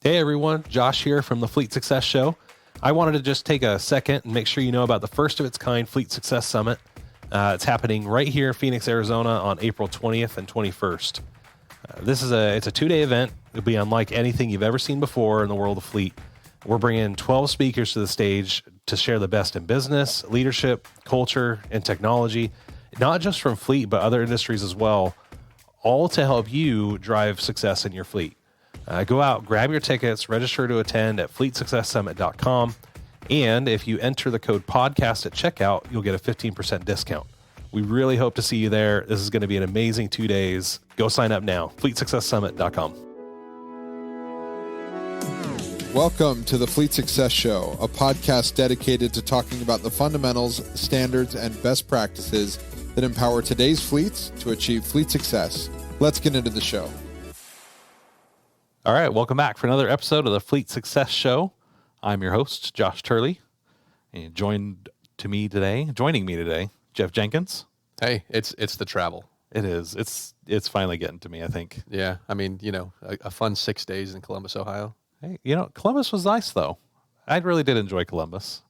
Hey everyone, Josh here from the Fleet Success Show. I wanted to just take a second and make sure you know about the first of its kind Fleet Success Summit. It's happening right here in Phoenix, Arizona on April 20th and 21st. It's a 2-day event. It'll be unlike anything you've ever seen before in the world of fleet. We're bringing 12 speakers to the stage to share the best in business, leadership, culture, and technology, not just from fleet, but other industries as well, all to help you drive success in your fleet. Go out, grab your tickets, register to attend at fleetsuccesssummit.com. And if you enter the code podcast at checkout, you'll get a 15% discount. We really hope to see you there. This is going to be an amazing 2 days. Go sign up now, fleetsuccesssummit.com. Welcome to the Fleet Success Show, a podcast dedicated to talking about the fundamentals, standards, and best practices that empower today's fleets to achieve fleet success. Let's get into the show. All right, welcome back for another episode of the Fleet Success Show. I'm your host, Josh Turley, and joining me today, Jeff Jenkins. Hey, it's the travel. It is. It's finally getting to me, I think. Yeah, I mean, a fun 6 days in Columbus, Ohio. Hey, Columbus was nice, though. I really did enjoy Columbus.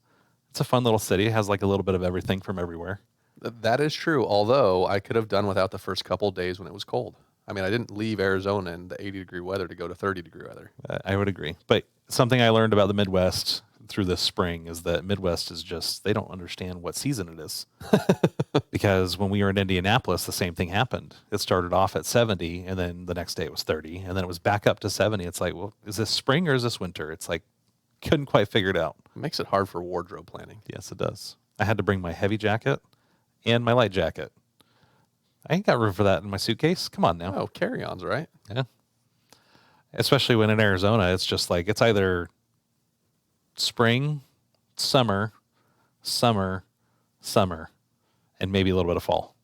It's a fun little city. It has like a little bit of everything from everywhere. That is true, although I could have done without the first couple days when it was cold. I mean, I didn't leave Arizona in the 80-degree weather to go to 30-degree weather. I would agree. But something I learned about the Midwest through this spring is that Midwest is just, they don't understand what season it is. Because when we were in Indianapolis, the same thing happened. It started off at 70, and then the next day it was 30, and then it was back up to 70. It's like, well, is this spring or is this winter? It's like, couldn't quite figure it out. It makes it hard for wardrobe planning. Yes, it does. I had to bring my heavy jacket and my light jacket. I ain't got room for that in my suitcase. Come on now. Oh, carry-ons, right? Yeah. Especially when in Arizona, it's just like, it's either spring, summer, summer, summer, and maybe a little bit of fall.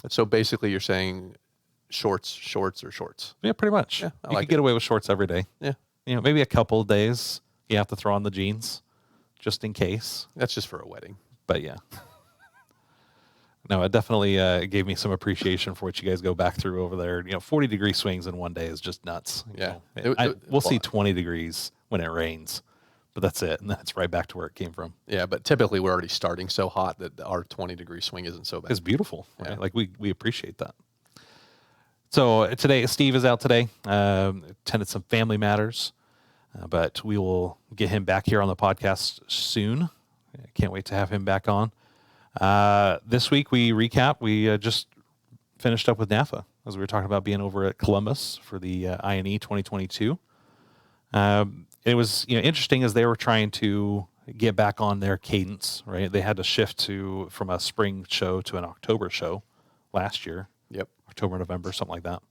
So basically you're saying shorts, or shorts. Yeah, pretty much. Yeah, you could get away with shorts every day. Yeah. Maybe a couple of days you have to throw on the jeans just in case. That's just for a wedding. But yeah. No, it definitely gave me some appreciation for what you guys go back through over there. 40-degree swings in one day is just nuts. Yeah. We'll see 20 degrees when it rains, but that's it. And then it's right back to where it came from. Yeah, but typically we're already starting so hot that our 20-degree swing isn't so bad. It's beautiful. Right? Yeah. Like we appreciate that. So today, Steve is out today, attended some family matters, but we will get him back here on the podcast soon. I can't wait to have him back on. This week we just finished up with NAFA as we were talking about being over at Columbus for the INE 2022. It was interesting as they were trying to get back on their cadence, right? They had to shift from a spring show to an October show last year. Yep. October, November, something like that,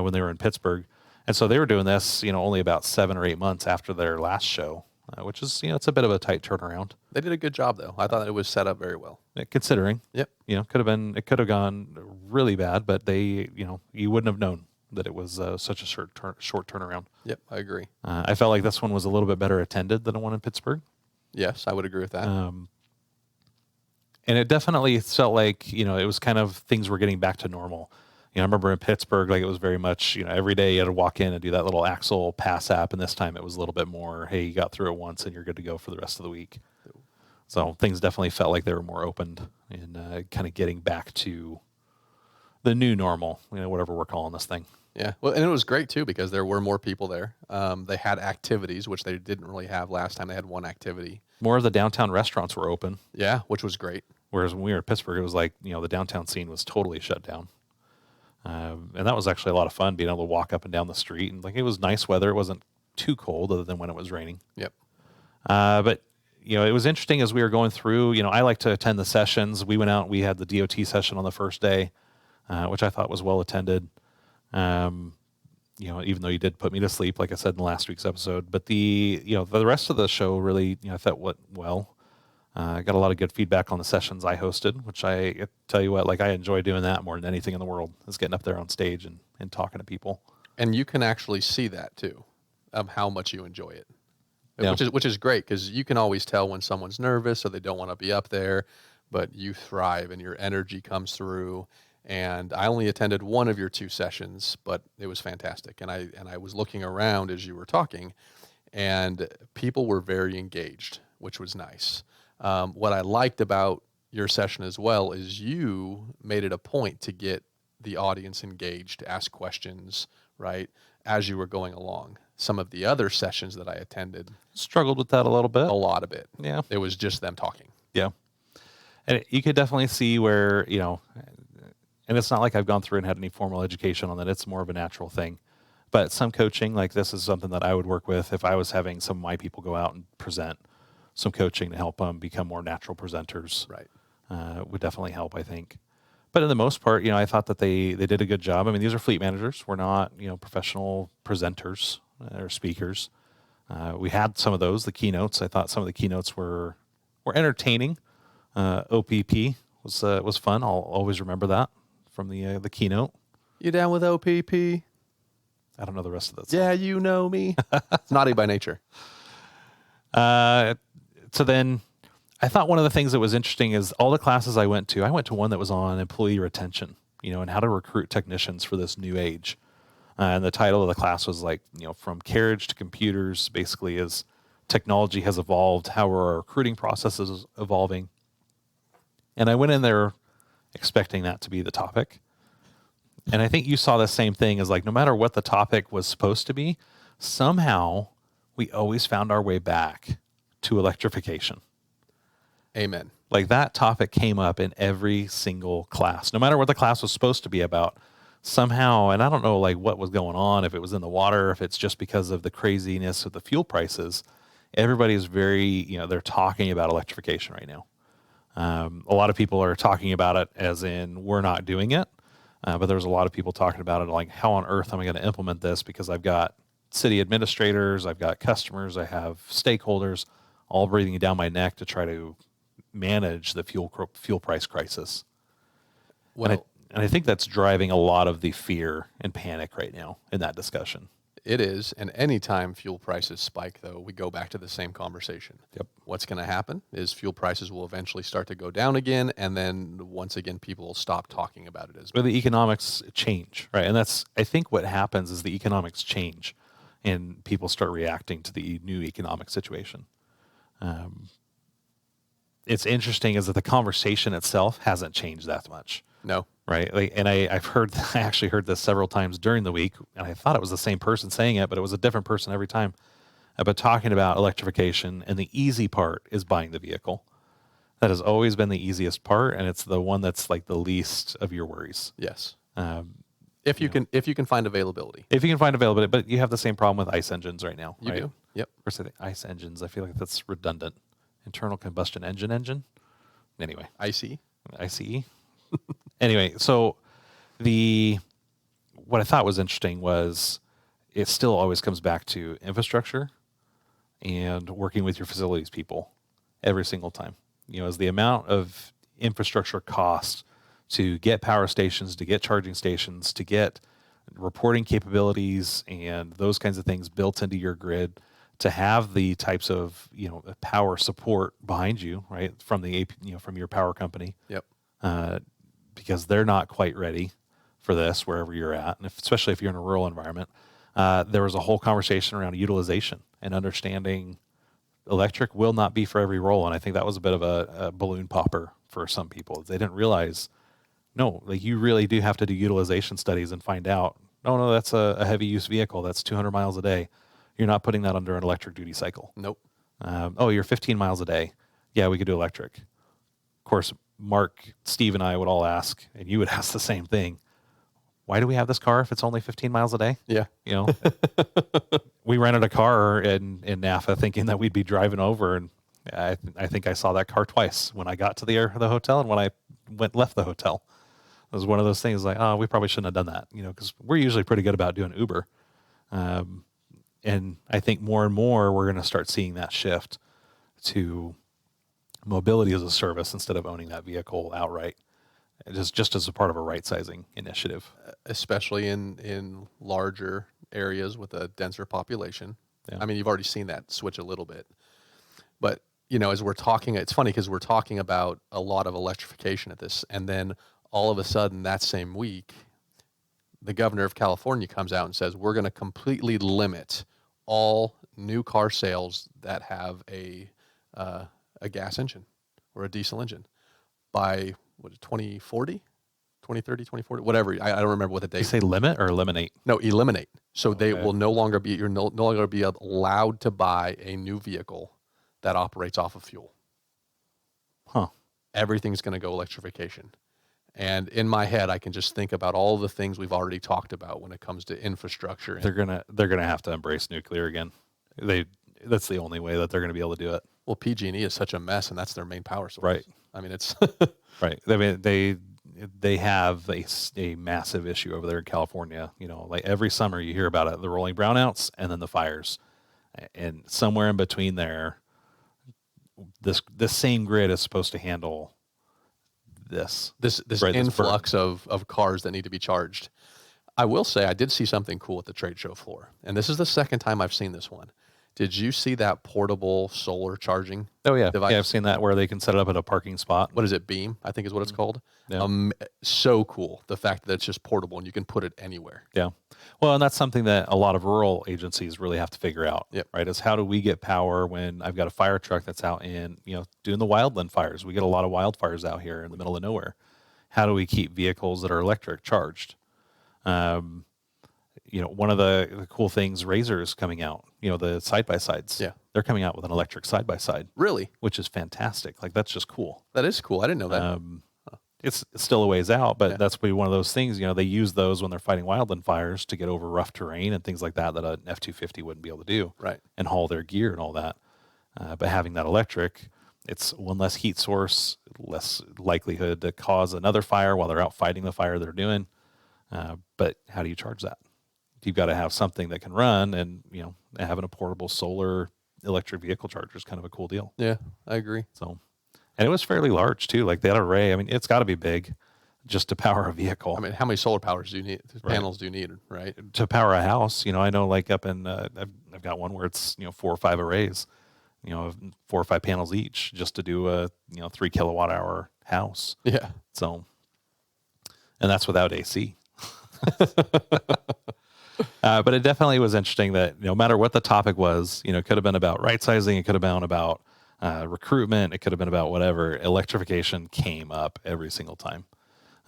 when they were in Pittsburgh. And so they were doing this, only about 7 or 8 months after their last show, which is, it's a bit of a tight turnaround. They did a good job, though. I thought it was set up very well. Considering. Yep. It could have gone really bad, but they, you wouldn't have known that it was such a short turnaround. Yep, I agree. I felt like this one was a little bit better attended than the one in Pittsburgh. Yes, I would agree with that. And it definitely felt like, it was kind of things were getting back to normal. I remember in Pittsburgh, like it was very much, every day you had to walk in and do that little Axle pass app. And this time it was a little bit more, hey, you got through it once and you're good to go for the rest of the week. So things definitely felt like they were more opened and kind of getting back to the new normal, whatever we're calling this thing. Yeah. Well, and it was great too, because there were more people there. They had activities, which they didn't really have last time. They had one activity. More of the downtown restaurants were open. Yeah, which was great. Whereas when we were in Pittsburgh, it was like, the downtown scene was totally shut down. And that was actually a lot of fun, being able to walk up and down the street. And like, it was nice weather. It wasn't too cold other than when it was raining. Yep. But, it was interesting as we were going through, I like to attend the sessions. We went out, we had the DOT session on the first day, which I thought was well attended. Even though you did put me to sleep, like I said in last week's episode, but the rest of the show really, I thought went well. I got a lot of good feedback on the sessions I hosted, which I tell you what, like I enjoy doing that more than anything in the world, is getting up there on stage and talking to people. And you can actually see that too, how much you enjoy it, yeah. which is great, because you can always tell when someone's nervous or they don't want to be up there, but you thrive and your energy comes through. And I only attended one of your 2 sessions, but it was fantastic. And I was looking around as you were talking, and people were very engaged, which was nice. What I liked about your session as well is you made it a point to get the audience engaged, to ask questions, right, as you were going along. Some of the other sessions that I attended, Struggled with that a little bit. a lot of it, Yeah. it was just them talking. Yeah. And you could definitely see where, and it's not like I've gone through and had any formal education on that. It's more of a natural thing. But some coaching, like this is something that I would work with if I was having some of my people go out and present. Some coaching to help them become more natural presenters. Right. Would definitely help, I think. But in the most part, I thought that they did a good job. I mean, these are fleet managers. We're not, professional presenters or speakers. We had some of those, the keynotes. I thought some of the keynotes were entertaining. OPP was fun. I'll always remember that from the keynote. You down with OPP? I don't know the rest of that song. Yeah, you know me. It's naughty by nature. So then I thought one of the things that was interesting is all the classes I went to one that was on employee retention, and how to recruit technicians for this new age. And the title of the class was like, from carriage to computers, basically as technology has evolved, how are our recruiting processes evolving. And I went in there expecting that to be the topic. And I think you saw the same thing as like, no matter what the topic was supposed to be, somehow we always found our way back to electrification. Amen. Like that topic came up in every single class, no matter what the class was supposed to be about somehow. And I don't know like what was going on, if it was in the water, if it's just because of the craziness of the fuel prices. Everybody's very, they're talking about electrification right now. A lot of people are talking about it as in we're not doing it. But there's a lot of people talking about it like, how on earth am I going to implement this? Because I've got city administrators, I've got customers, I have stakeholders all breathing down my neck to try to manage the fuel price crisis. Well, and I think that's driving a lot of the fear and panic right now in that discussion. it is. And anytime fuel prices spike, though, we go back to the same conversation. Yep. What's going to happen is fuel prices will eventually start to go down again. And then once again, people will stop talking about it as But much. the economics change, right? And that's, I think what happens is the economics change and people start reacting to the new economic situation. It's interesting is that the conversation itself hasn't changed that much. No. Right. Like, and I actually heard this several times during the week, and I thought it was the same person saying it, but it was a different person every time. But talking about electrification, and the easy part is buying the vehicle. That has always been the easiest part, and it's the one that's like the least of your worries. Yes. If you can find availability. If you can find availability, but you have the same problem with ICE engines right now. You right? do. Yep. Or say the ICE engines. I feel like that's redundant. Internal combustion engine. Anyway. ICE. ICE. Anyway, so what I thought was interesting was it still always comes back to infrastructure and working with your facilities people every single time. As the amount of infrastructure cost to get power stations, to get charging stations, to get reporting capabilities and those kinds of things built into your grid, to have the types of power support behind you, right, from the from your power company. Yep. Because they're not quite ready for this wherever you're at, and especially if you're in a rural environment. There was a whole conversation around utilization and understanding electric will not be for every role, and I think that was a bit of a balloon popper for some people. They didn't realize, no, like you really do have to do utilization studies and find out, no, that's a heavy use vehicle. That's 200 miles a day. You're not putting that under an electric duty cycle. Nope. You're 15 miles a day. Yeah, we could do electric. Of course, Mark, Steve, and I would all ask, and you would ask the same thing. Why do we have this car if it's only 15 miles a day? Yeah. We rented a car in NAFA thinking that we'd be driving over, and I think I saw that car twice when I got to the hotel and when I left the hotel. It was one of those things like, oh, we probably shouldn't have done that, because we're usually pretty good about doing Uber. And I think more and more we're going to start seeing that shift to mobility as a service instead of owning that vehicle outright. Just as a part of a right-sizing initiative. Especially in larger areas with a denser population. Yeah. I mean, you've already seen that switch a little bit. But, as we're talking, it's funny because we're talking about a lot of electrification at this, and then all of a sudden that same week, the governor of California comes out and says, we're going to completely limit all new car sales that have a gas engine or a diesel engine by 2040, 2030, 2040, whatever. I don't remember what the date. You say limit or eliminate? No, eliminate. So they Okay. will no longer be, you're no longer be allowed to buy a new vehicle that operates off of fuel. Huh. Everything's going to go electrification. And in my head, I can just think about all the things we've already talked about when it comes to infrastructure. They're gonna have to embrace nuclear again. That's the only way that they're gonna be able to do it. Well, PG&E is such a mess, and that's their main power source. Right. I mean, it's Right. I mean, they have a massive issue over there in California. You know, like every summer you hear about it, the rolling brownouts and then the fires. And somewhere in between there, this same grid is supposed to handle this right, influx of cars that need to be charged. I will say I did see something cool at the trade show floor, and this is the second time I've seen this one. Did you see that portable solar charging device? Yeah, I've seen that where they can set it up at a parking spot. What is it? Beam, I think is what it's called. Yeah. So cool. The fact that it's just portable and you can put it anywhere. Yeah. Well, and that's something that a lot of rural agencies really have to figure out, Yep. right? Is how do we get power when I've got a fire truck that's out in, doing the wildland fires. We get a lot of wildfires out here in the middle of nowhere. How do we keep vehicles that are electric charged? One of the cool things, Razor is coming out, the side-by-sides. Yeah. They're coming out with an electric side-by-side. Really? Which is fantastic. Like, that's just cool. That is cool. I didn't know that. It's still a ways out, but Yeah. that's be one of those things, they use those when they're fighting wildland fires to get over rough terrain and things like that an F-250 wouldn't be able to do. Right. And haul their gear and all that. But having that electric, it's one less heat source, less likelihood to cause another fire while they're out fighting the fire they're doing. But how do you charge that? You've got to have something that can run, and having a portable solar electric vehicle charger is kind of a cool deal. Yeah, I agree. So, and it was fairly large too. Like that array, I mean, it's got to be big just to power a vehicle. I mean, how many solar panels do you need? Right? To power a house, I know like up in I've got one where it's 4 or 5 arrays, 4 or 5 panels each, just to do a 3 kilowatt hour house. Yeah. So, and that's without AC. But it definitely was interesting that no matter what the topic was, it could have been about right sizing, it could have been about recruitment, it could have been about whatever. Electrification came up every single time.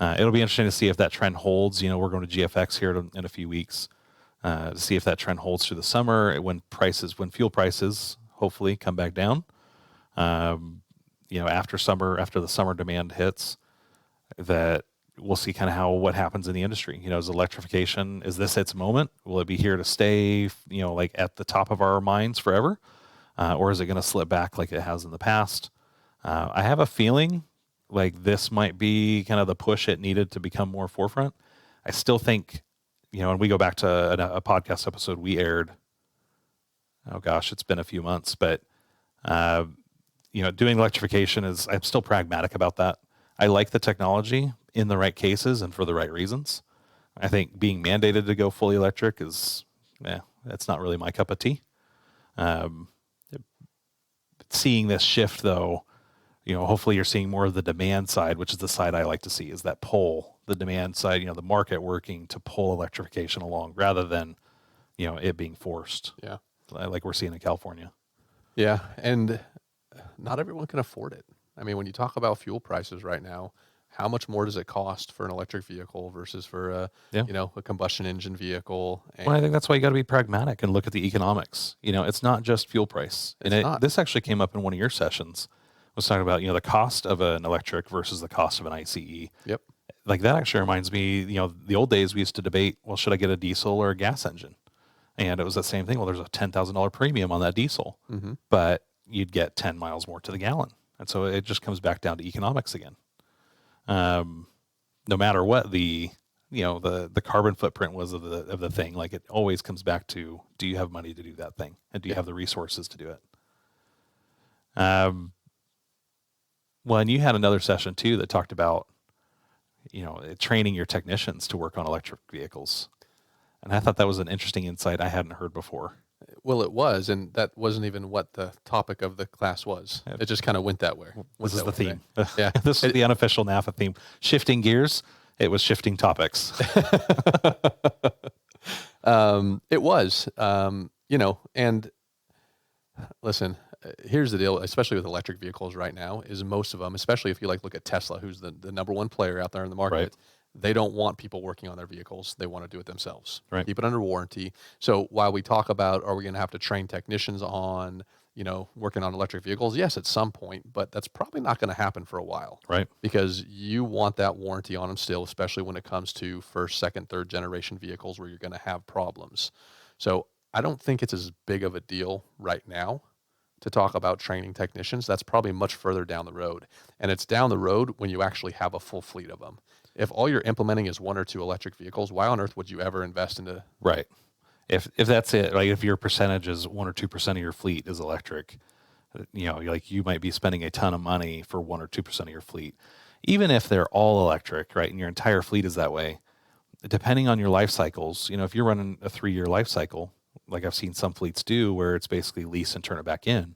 It'll be interesting to see if that trend holds. We're going to GFX here in a few weeks to see if that trend holds through the summer when fuel prices hopefully come back down. After the summer demand hits, that we'll see kind of what happens in the industry. Is electrification, is this its moment? Will it be here to stay, like at the top of our minds forever? Or is it going to slip back like it has in the past? I have a feeling like this might be kind of the push it needed to become more forefront. I still think, and we go back to a podcast episode we aired, oh gosh, it's been a few months, but, doing electrification I'm still pragmatic about that. I like the technology in the right cases and for the right reasons. I think being mandated to go fully electric that's not really my cup of tea. Seeing this shift though, hopefully you're seeing more of the demand side, which is the side I like to see, is that pull, the demand side, the market working to pull electrification along rather than, it being forced. Yeah. Like we're seeing in California. Yeah. And not everyone can afford it. I mean, when you talk about fuel prices right now, how much more does it cost for an electric vehicle versus for a combustion engine vehicle? And Well, I think that's why you got to be pragmatic and look at the economics. It's not just fuel price. And this actually came up in one of your sessions. I was talking about, the cost of an electric versus the cost of an ICE. Yep. Like that actually reminds me, the old days we used to debate, well, should I get a diesel or a gas engine? And it was the same thing. Well, there's a $10,000 premium on that diesel, but you'd get 10 miles more to the gallon. And so it just comes back down to economics again. No matter what the carbon footprint was of the thing, like it always comes back to, do you have money to do that thing? And do you have the resources to do it? Well, and you had another session too that talked about, training your technicians to work on electric vehicles. And I thought that was an interesting insight I hadn't heard before. Well, it was, and that wasn't even what the topic of the class was. It just kind of went that way. This is the theme. Yeah. This is the unofficial NAFA theme. Shifting gears. It was shifting topics. It was, and listen, here's the deal, especially with electric vehicles right now, is most of them, especially if you look at Tesla, who's the number one player out there in the market, Right. They don't want people working on their vehicles. They want to do it themselves. Right. Keep it under warranty. So while we talk about, are we going to have to train technicians on, working on electric vehicles? Yes, at some point, but that's probably not going to happen for a while. Right. Because you want that warranty on them still, especially when it comes to first, second, third generation vehicles where you're going to have problems. So I don't think it's as big of a deal right now to talk about training technicians. That's probably much further down the road. And it's down the road when you actually have a full fleet of them. If all you're implementing is 1 or 2 electric vehicles, why on earth would you ever invest into? Right. If that's it, like if your percentage is 1 or 2% of your fleet is electric, you might be spending a ton of money for 1 or 2% of your fleet. Even if they're all electric, right, and your entire fleet is that way, depending on your life cycles, if you're running a 3-year life cycle, like I've seen some fleets do, where it's basically lease and turn it back in.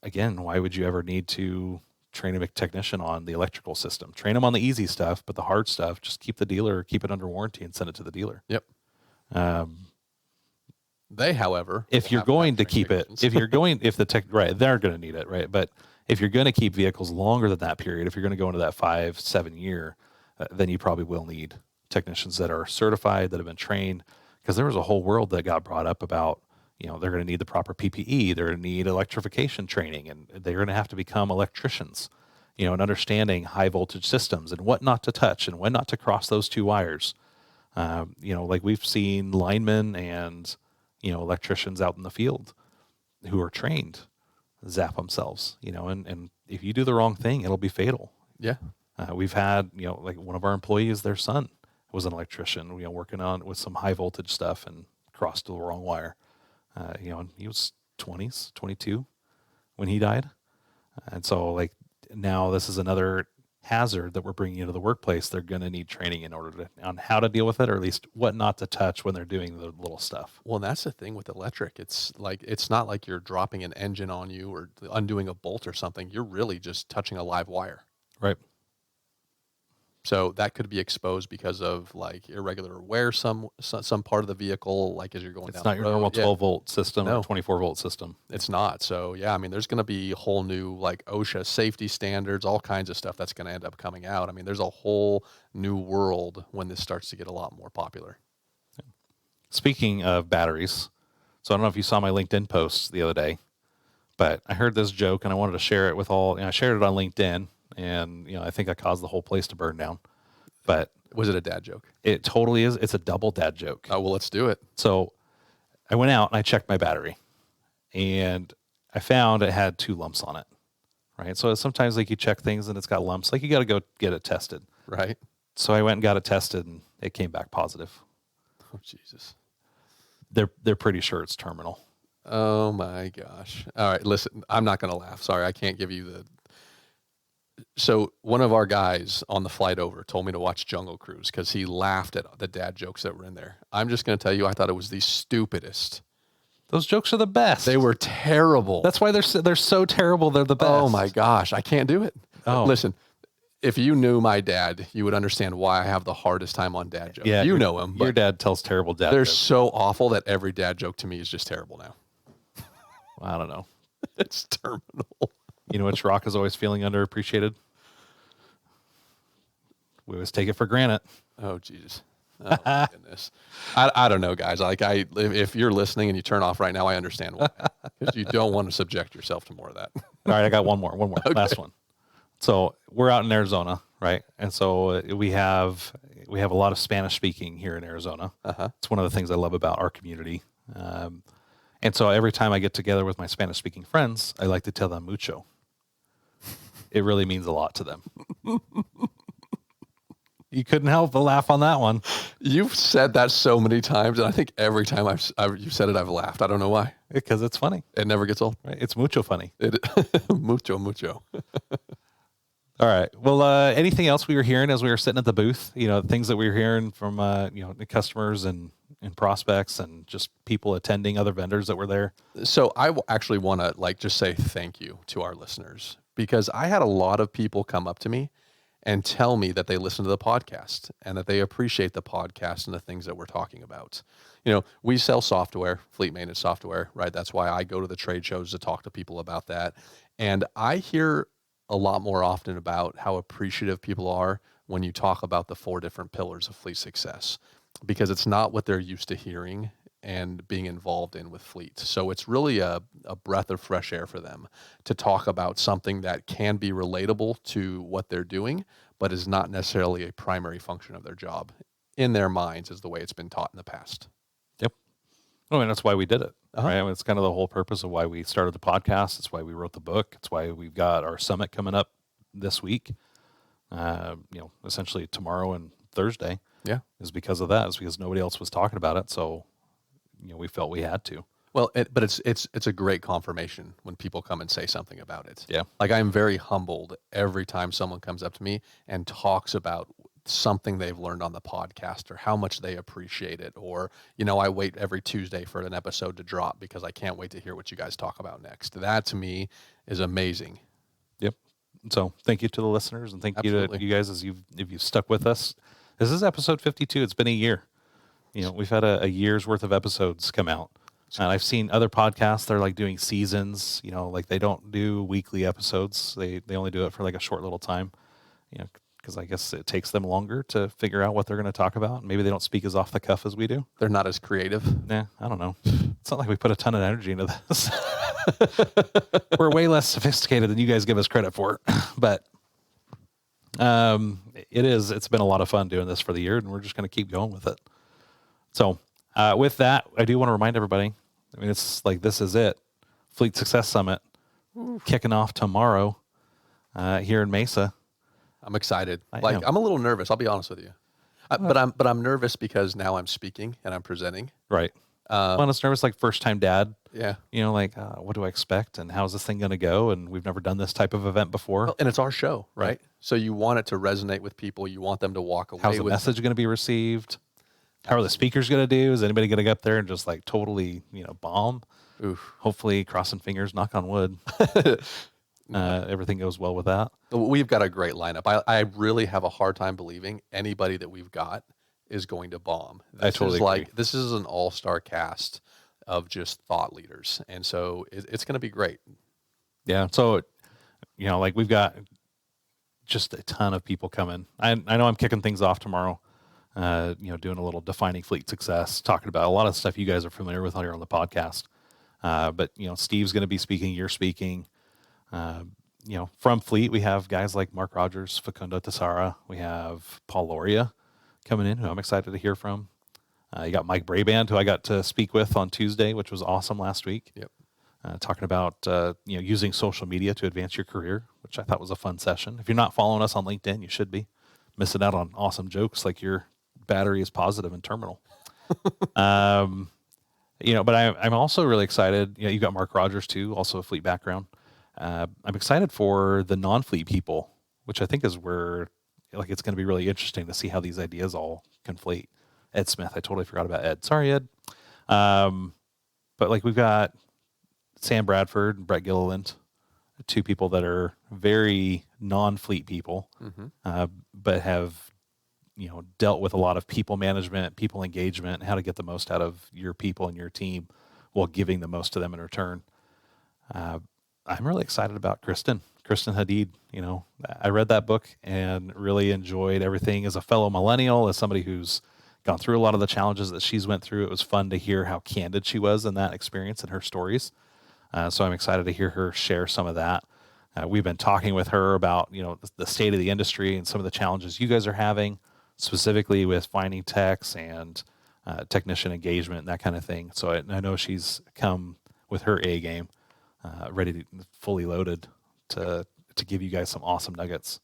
Again, why would you ever need to train a technician on the electrical system? Train them on the easy stuff, but the hard stuff, just keep it under warranty and send it to the dealer. Yep. They, however, if you're going to keep it, they're going to need it, right? But if you're going to keep vehicles longer than that period, if you're going to go into that 5-7 year, then you probably will need technicians that are certified, that have been trained, because there was a whole world that got brought up about, they're going to need the proper PPE, they're going to need electrification training, and they're going to have to become electricians, and understanding high voltage systems and what not to touch and when not to cross those 2 wires. Like we've seen linemen and, electricians out in the field who are trained zap themselves, and if you do the wrong thing, it'll be fatal. Yeah. We've had, like one of our employees, their son was an electrician, working on with some high voltage stuff and crossed the wrong wire. And he was 20s, 22 when he died. And so now this is another hazard that we're bringing into the workplace. They're going to need training in order on how to deal with it, or at least what not to touch when they're doing the little stuff. Well, and that's the thing with electric. It's not like you're dropping an engine on you or undoing a bolt or something. You're really just touching a live wire. Right. So that could be exposed because of irregular wear some part of the vehicle, as you're going down the road. It's not your normal 12 volt system or 24 volt system. It's not. So yeah, I mean, there's going to be whole new OSHA safety standards, all kinds of stuff that's going to end up coming out. I mean, there's a whole new world when this starts to get a lot more popular. Speaking of batteries, so I don't know if you saw my LinkedIn post the other day, but I heard this joke and I wanted to share it with all. I shared it on LinkedIn. And, I think I caused the whole place to burn down. But was it a dad joke? It totally is. It's a double dad joke. Oh, well, let's do it. So I went out and I checked my battery and I found it had 2 lumps on it. Right. So sometimes you check things and it's got lumps, you got to go get it tested. Right. So I went and got it tested and it came back positive. Oh, Jesus. They're pretty sure it's terminal. Oh my gosh. All right. Listen, I'm not going to laugh. Sorry. I can't give you So one of our guys on the flight over told me to watch Jungle Cruise because he laughed at the dad jokes that were in there. I'm just going to tell you, I thought it was the stupidest. Those jokes are the best. They were terrible. That's why they're so terrible. They're the best. Oh my gosh. I can't do it. Oh. Listen, if you knew my dad, you would understand why I have the hardest time on dad jokes. Yeah, you know him. Your dad tells terrible dad they're jokes. so awful that every dad joke to me is just terrible now. I don't know. It's terminal. You know which rock is always feeling underappreciated? We always take it for granted. Oh, Jesus. Oh, my goodness. I don't know, guys. If you're listening and you turn off right now, I understand why. Because you don't want to subject yourself to more of that. All right, I got one more. Okay. Last one. So we're out in Arizona, right? And so we have a lot of Spanish speaking here in Arizona. Uh-huh. It's one of the things I love about our community. And so every time I get together with my Spanish speaking friends, I like to tell them mucho. It really means a lot to them. You couldn't help but laugh on that one. You've said that so many times, and I think every time you've said it, I've laughed. I don't know why. Because it's funny. It never gets old. Right? It's mucho funny. Mucho. All right. Well, anything else we were hearing as we were sitting at the booth? Things that we were hearing from the customers and and prospects and just people attending, other vendors that were there. So I actually want to just say thank you to our listeners, because I had a lot of people come up to me and tell me that they listen to the podcast and that they appreciate the podcast and the things that we're talking about. We sell software, fleet maintenance software, right? That's why I go to the trade shows to talk to people about that. And I hear a lot more often about how appreciative people are when you talk about the 4 different pillars of fleet success, because it's not what they're used to hearing and being involved in with fleet. So it's really a breath of fresh air for them to talk about something that can be relatable to what they're doing, but is not necessarily a primary function of their job in their minds, is the way it's been taught in the past. Yep. Oh, and that's why we did it. Right? I mean, it's kind of the whole purpose of why we started the podcast. It's why we wrote the book. It's why we've got our summit coming up this week. Essentially tomorrow and Thursday. Yeah. Is because of that. It's because nobody else was talking about it. So, we felt we had to. Well, but it's a great confirmation when people come and say something about it. Yeah. Like, I'm very humbled every time someone comes up to me and talks about something they've learned on the podcast or how much they appreciate it. Or, I wait every Tuesday for an episode to drop because I can't wait to hear what you guys talk about next. That to me is amazing. Yep. So thank you to the listeners, and thank you to you guys if you've stuck with us. This is episode 52. It's been a year. We've had a year's worth of episodes come out. And I've seen other podcasts, they're like doing seasons, like they don't do weekly episodes. They only do it for like a short little time, because I guess it takes them longer to figure out what they're going to talk about. Maybe they don't speak as off the cuff as we do. They're not as creative. Nah, I don't know. It's not like we put a ton of energy into this. We're way less sophisticated than you guys give us credit for. But it's been a lot of fun doing this for the year, and we're just going to keep going with it. So with that, I do want to remind everybody, it's like, this is it. Fleet Success Summit kicking off tomorrow here in Mesa. I'm excited. I'm a little nervous. I'll be honest with you. But I'm nervous because now I'm speaking and I'm presenting. Right. Well, it's nervous, like first time dad. Yeah. What do I expect and how's this thing going to go? And we've never done this type of event before. Well, and it's our show, right? So you want it to resonate with people. You want them to walk away. How's the message going to be received? How are the speakers going to do? Is anybody going to get up there and just like totally, bomb? Oof. Hopefully, crossing fingers, knock on wood. Everything goes well with that. We've got a great lineup. I really have a hard time believing anybody that we've got is going to bomb. I totally agree. This is an all-star cast of just thought leaders. And so it's going to be great. Yeah. So, we've got just a ton of people coming. I know I'm kicking things off tomorrow, doing a little defining fleet success, talking about a lot of stuff you guys are familiar with here on the podcast. But Steve's going to be speaking, you're speaking. From Fleet, we have guys like Mark Rogers, Facundo Tessara. We have Paul Loria coming in, who I'm excited to hear from. You got Mike Braband, who I got to speak with on Tuesday, which was awesome last week. Yep. Talking about, using social media to advance your career, which I thought was a fun session. If you're not following us on LinkedIn, you should be. Missing out on awesome jokes like your battery is positive and terminal. But I'm also really excited. You got Mark Rogers too, also a Fleet background. I'm excited for the non-Fleet people, which I think is where it's going to be really interesting to see how these ideas all conflate. Ed Smith, I totally forgot about Ed. Sorry, Ed. But we've got Sam Bradford and Brett Gilliland, two people that are very non-Fleet people, but have dealt with a lot of people management, people engagement, how to get the most out of your people and your team while giving the most to them in return. I'm really excited about Kristen Hadid. I read that book and really enjoyed everything. As a fellow millennial, as somebody who's gone through a lot of the challenges that she's went through, it was fun to hear how candid she was in that experience and her stories. So I'm excited to hear her share some of that. We've been talking with her about, the state of the industry and some of the challenges you guys are having, specifically with finding techs and technician engagement and that kind of thing. So I know she's come with her A game, ready to fully loaded to give you guys some awesome nuggets.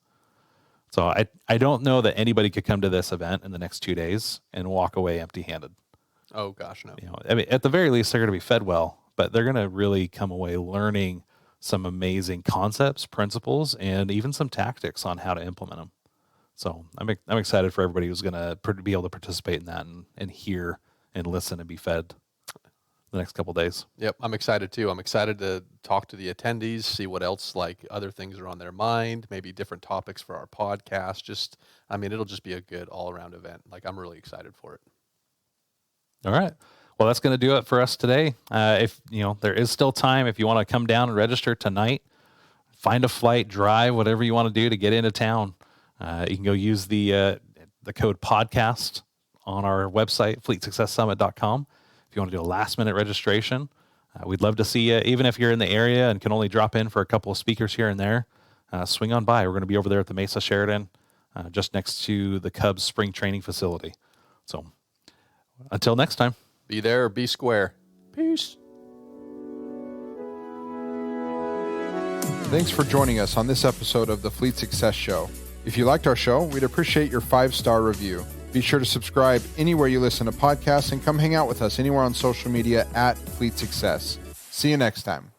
So I don't know that anybody could come to this event in the next 2 days and walk away empty-handed. Oh gosh, no. At the very least, they're going to be fed well, but they're going to really come away learning some amazing concepts, principles, and even some tactics on how to implement them. So I'm excited for everybody who's going to be able to participate in that and hear and listen and be fed the next couple of days. Yep, I'm excited too. I'm excited to talk to the attendees, see what else, like other things are on their mind, maybe different topics for our podcast. It'll just be a good all-around event. Like, I'm really excited for it. All right. Well, that's going to do it for us today. If there is still time, if you want to come down and register tonight, find a flight, drive, whatever you want to do to get into town. You can go use the code podcast on our website, fleetsuccesssummit.com. If you want to do a last-minute registration, we'd love to see you. Even if you're in the area and can only drop in for a couple of speakers here and there, swing on by. We're going to be over there at the Mesa Sheridan, just next to the Cubs spring training facility. So until next time. Be there or be square. Peace. Thanks for joining us on this episode of the Fleet Success Show. If you liked our show, we'd appreciate your 5-star review. Be sure to subscribe anywhere you listen to podcasts and come hang out with us anywhere on social media at Fleet Success. See you next time.